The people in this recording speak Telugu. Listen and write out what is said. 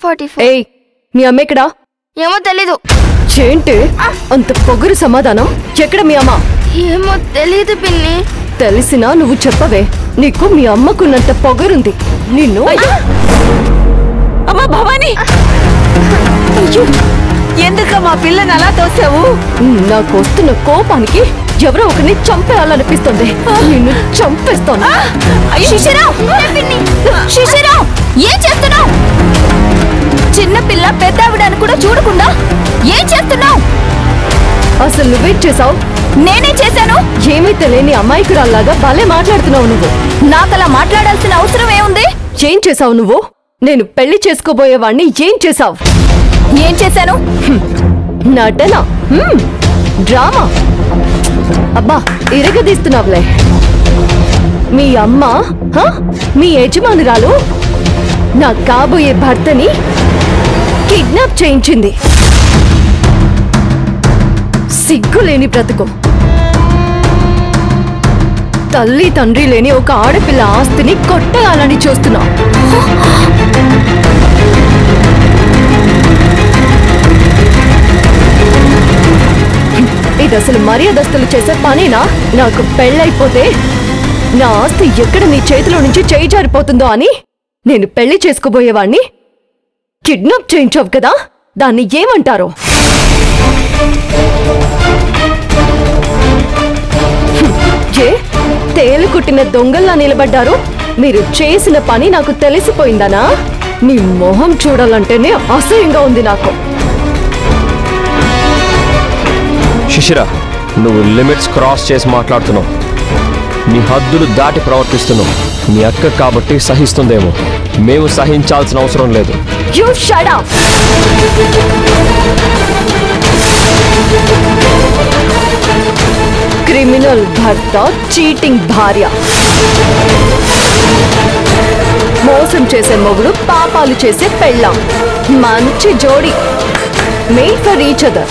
44. ఏయ్ మీ అమ్మ ఎక్కడా? ఏమో తెలీదు. ఏంటి అంత పొగరు సమాధానం? ఎక్కడ మీ అమ్మ? ఏమో తెలీదు పిన్ని. తెలిసినా నువ్వు చెప్పవే. నీకు మీ అమ్మకున్నంత పొగరుంది. నిన్ను అమ్మా భవాని, ఎందుకు మా పిల్లని అలా తోసావు? నాకు వస్తున్న కోపానికి ఎవరో ఒకరిని చంపేయాలనిపిస్తుంది. నిన్ను చంపేస్తాను. ఏం చేస్తున్నావు? చిన్నపిల్ల పెద్దావిడని కూడా చూడకుండా ఏం చేస్తున్నావు? అసలు నువ్వేం చేసావు? నేనే చేశాను. ఏమీ తెలియని అమాయకురాల్లాగా భలే మాట్లాడుతున్నావు నువ్వు. నాకలా మాట్లాడాల్సిన అవసరం ఏముంది? ఏం చేసావు నువ్వు? నేను పెళ్లి చేసుకోబోయేవాణ్ణి ఏం చేసావు? ఏం చేశాను? నటన, డ్రామా. అబ్బా ఇరగదీస్తున్నావులే. మీ అమ్మ మీ యజమానురాలు నా కాబోయే భర్తని కిడ్నాప్ చేయించింది. సిగ్గులేని బ్రతుకు. తల్లి తండ్రి లేని ఒక ఆడపిల్ల ఆస్తిని కొట్టేయాలని చూస్తున్నా. ఇది అసలు మర్యాదస్తులు చేసే పనేనా? నాకు పెళ్ళైపోతే నా ఆస్తి ఎక్కడ నీ చేతిలో నుంచి చేయి జారిపోతుందో అని నేను పెళ్లి చేసుకోబోయేవాణ్ణి కిడ్నాప్ చేయించావు కదా, దాన్ని ఏమంటారు? ఏ తేలు కుట్టిన దొంగల్లా నిలబడ్డారు. మీరు చేసిన పని నాకు తెలిసిపోయిందనా? మీ మొహం చూడాలంటేనే అసహ్యంగా ఉంది నాకు. శిశిర, నువ్వు లిమిట్స్ క్రాస్ చేసి మాట్లాడుతున్నావు. నీ హద్దులు దాటి ప్రవర్తిస్తున్నావు. నీ అక్క కాబట్టి సహిస్తుందేమో, మేము సహించాల్సిన అవసరం లేదు. You shut up! క్రిమినల్ భర్త, చీటింగ్ భార్య, మోసం చేసే మొగుడు, పాపాలు చేసే పెళ్ళాం. మంచి జోడి. Made for each other.